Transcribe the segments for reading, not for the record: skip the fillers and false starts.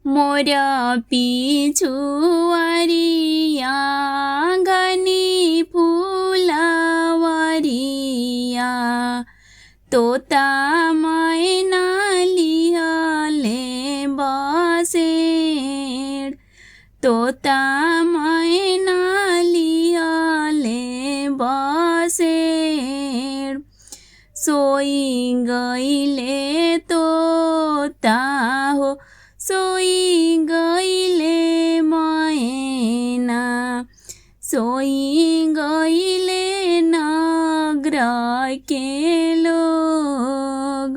मोरा पिछुआरिया घनी फुलवरिया तोता मैना लिहले बसेड़ तोता मैना लिहले बसेड़ सोई गईले तोता हो सोई गईले मैना सोई गईले नगर के लोग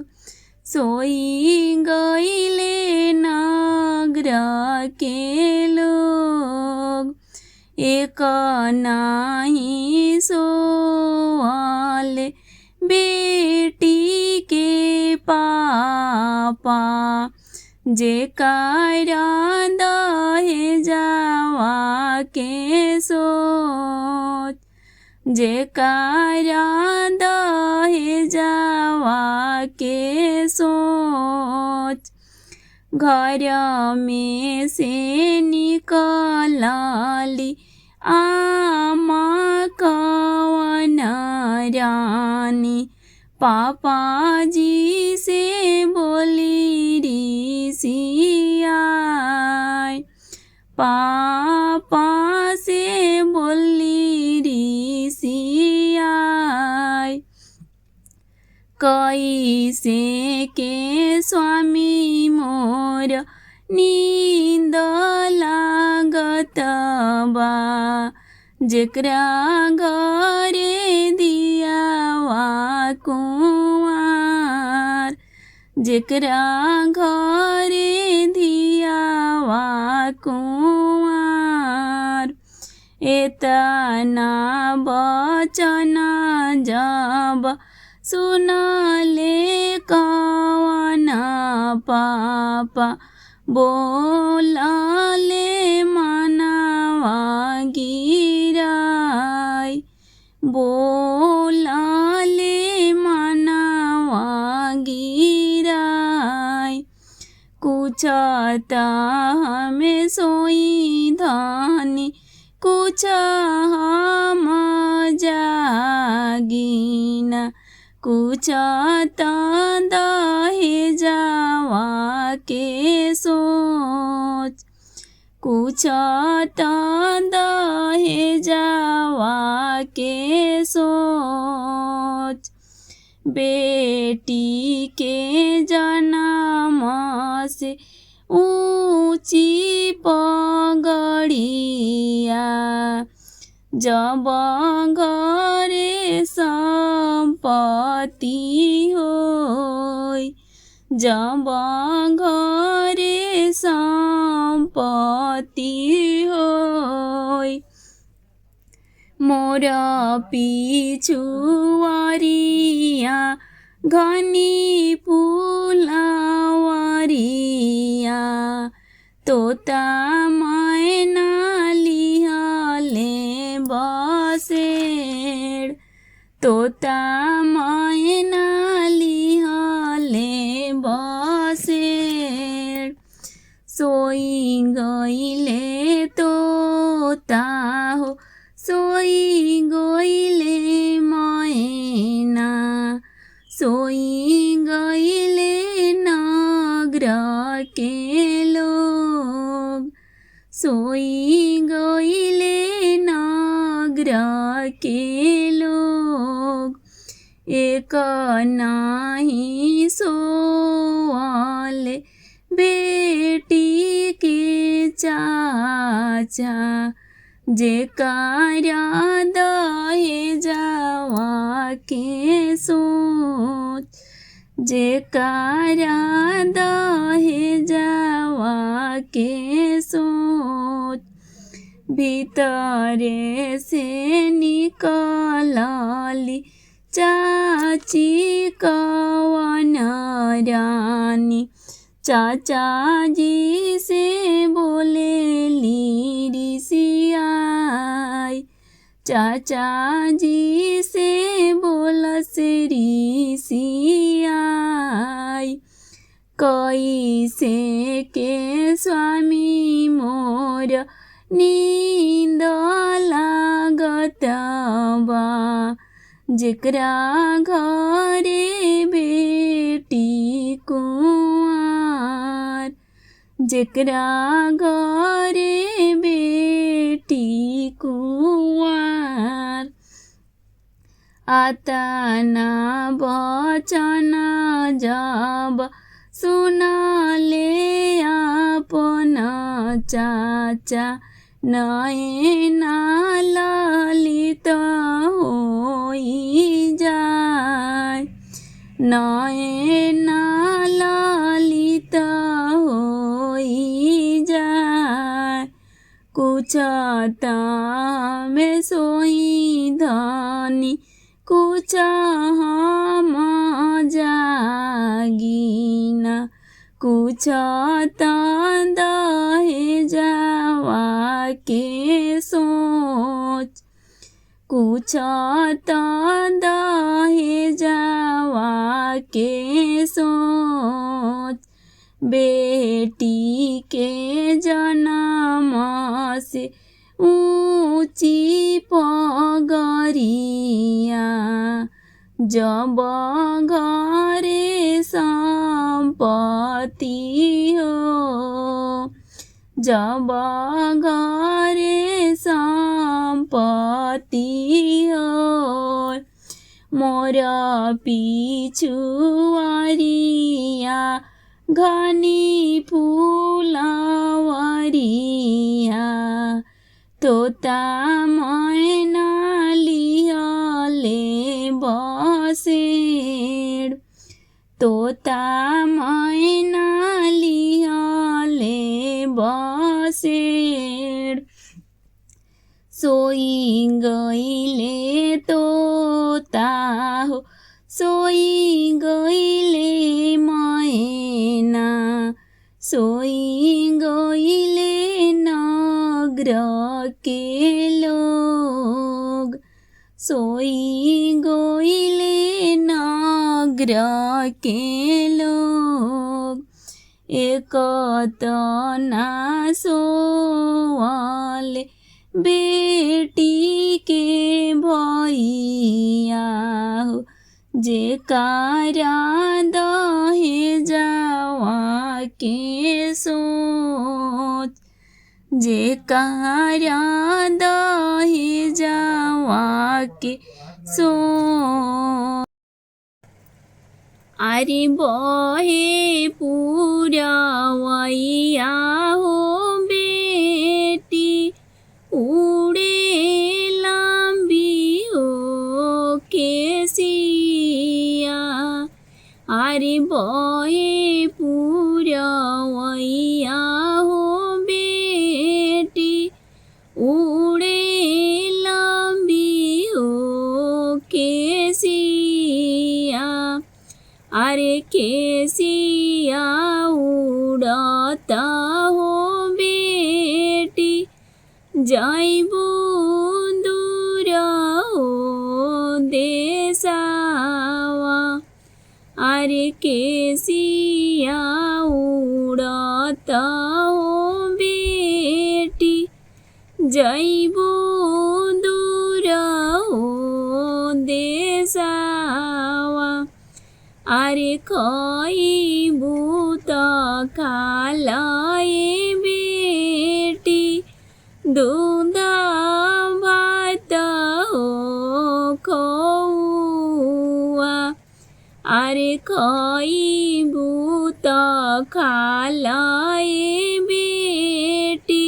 सोई गईले नगर के लोग एक नाही सोआले बेटी के पापा जेकारा दहेजवा के सोच जेकारा दहेजवा के सोच घर में से निकलली आमा कवन रानी पापा जी से बोली ऋषियाय पापा से बोली ऋषियाय कैसे के स्वामी मोर नींद लागत बा जेकरा घरे दियावा कुंवार जेकरा घरे दियावा कुंवार एतना बचन जब सुनले कवन पापा बोलले मनवा गिराय बोलले मनवा गिराय कुछ त हमें सोई धानी कुछ हम जागीना कुछ त दहेजवा के सोच कुछ त दहेजवा के सोच बेटी के जन्म से ऊंची पगड़िया जब घरे संपत्ति होय जब घरे संपत्ति होय मोर पिछुआरिया घनी फुलवरिया तोता मैना लिहले बसेड़ तोता मैना लिहले बसेड़ सोई गईले तोता हो सोई गईले मैना सोई गईले नगर के लोग सोई गईले नगर के लोग एक नाही सोआले बेटी के चाचा जेकारा दहेजवा के सोच जेकारा दहेजवा के सोच भीतरे से निकलली चाची कवन रानी चाचा जी से बोलेली ऋषियाय चाचा जी से बोलस ऋषियाय कैसे के स्वामी मोर नींद लागत बा जेकरा घरे बेटी कुंवार जेकरा घरे बेटी कुंवार आता ना बचन जब सुनाले आपन चाचा नयना ललित होई जाय नयना ललित होई जाय कुछ में सोई धनी कुछ हम जागीना कुछ दहे जावा के सोच कुछ दहे जावा के सोच बेटी के जन्म से ऊंची पगरिया जब घरे संपत्ति हो जब घरे संपत्ति हो मोर पिछुआरिया घनी फुलवरिया तोता मैना लिहले बसेड़ तोता मैना लिहले बसेड़ सोई गईले तोता हो सोई गईले मैना सोई गईले नगर के लोग सोई गईले नगर के लोग एक तना सोवाले बेटी के भैया हो जेकारा दहे जावा के सोच जेकारा दहे जावा के सोच अरे बहे पुरवैया हो बेटी उड़े लंबी हो केसिया अरे बहे पुरवैया हो बेटी उड़े लंबी हो केसिया अरे केसिया उड़ता हो बेटी जाइबू दूर हो देसावा अरे केसिया उड़ता हो बेटी जाइबू दूर हो देसावा अरे खाइबू त खालाए बेटी दूध भात हो खौआ अरे खाइबू त खालाए बेटी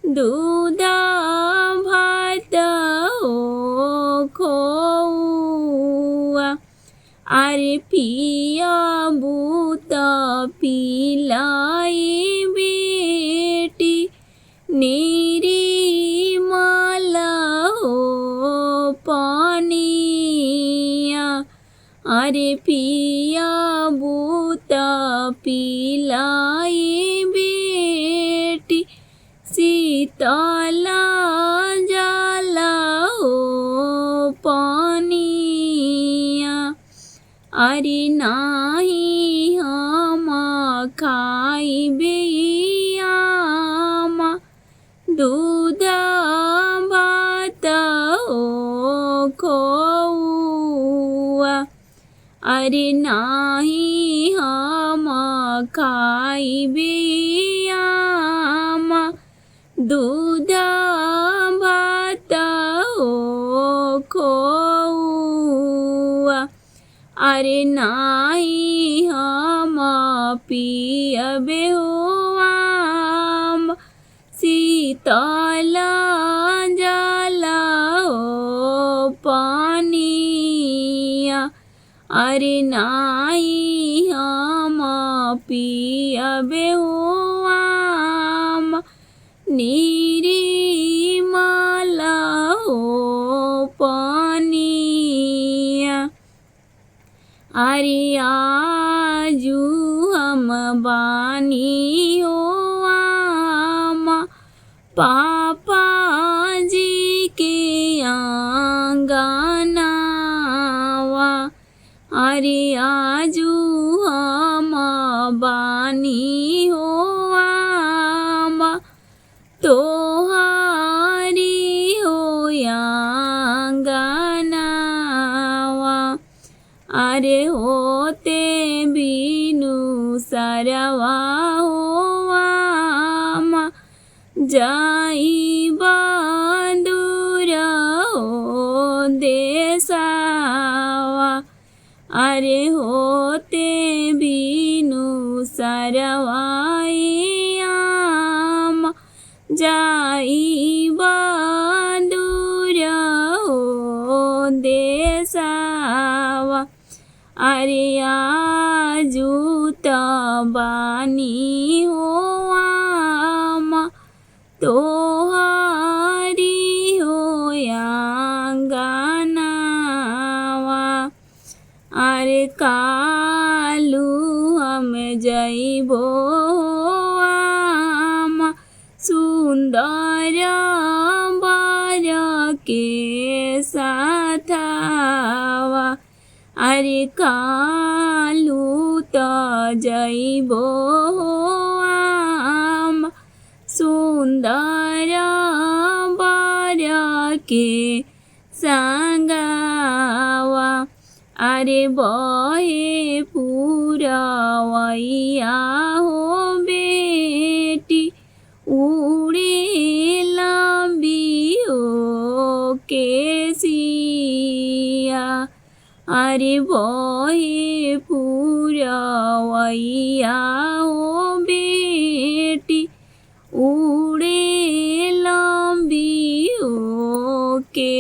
दूध भात हो खौआ अरे पिया बूत पिलाए बेटी नीरी माला हो पानिया अरे पिया बूत पिलाए बेटी शीतला जाला हो पानिया अरे नाही हम दूध भात हो खोआ, अरे नाही हम खाइबे आमा दूध भात हो खोआ, अरे नाही हम पियबे हो आम शीतल जल हो पानिया, अरे नाही हम पियबे हो आम निर्मल हो पानिया, अरे आजू हम बानी हो आमा पापा जी के आंगनावा, अरे आजू हम बानी हो आमा तोहारी हो आंगनावा, अरे होते बीनु सरवा हो आमा जाई बंदूर हो देसावा, अरे होते बीनु सरवाई आमा जाई बंदूर हो देसावा, अरे आजू तबानी हो आमा तोहारी हो आंगनावा, अरे कालू हम जइबो आमा सुंदर बर के साथवा, अरे कालू त जइबो आमा सुंदर बर के संगवा, अरे बहे पुरवैया हो बेटी उड़े लंबी हो केसिया, अरे बहे पुरवैया हो बेटी उड़े लंबी हो के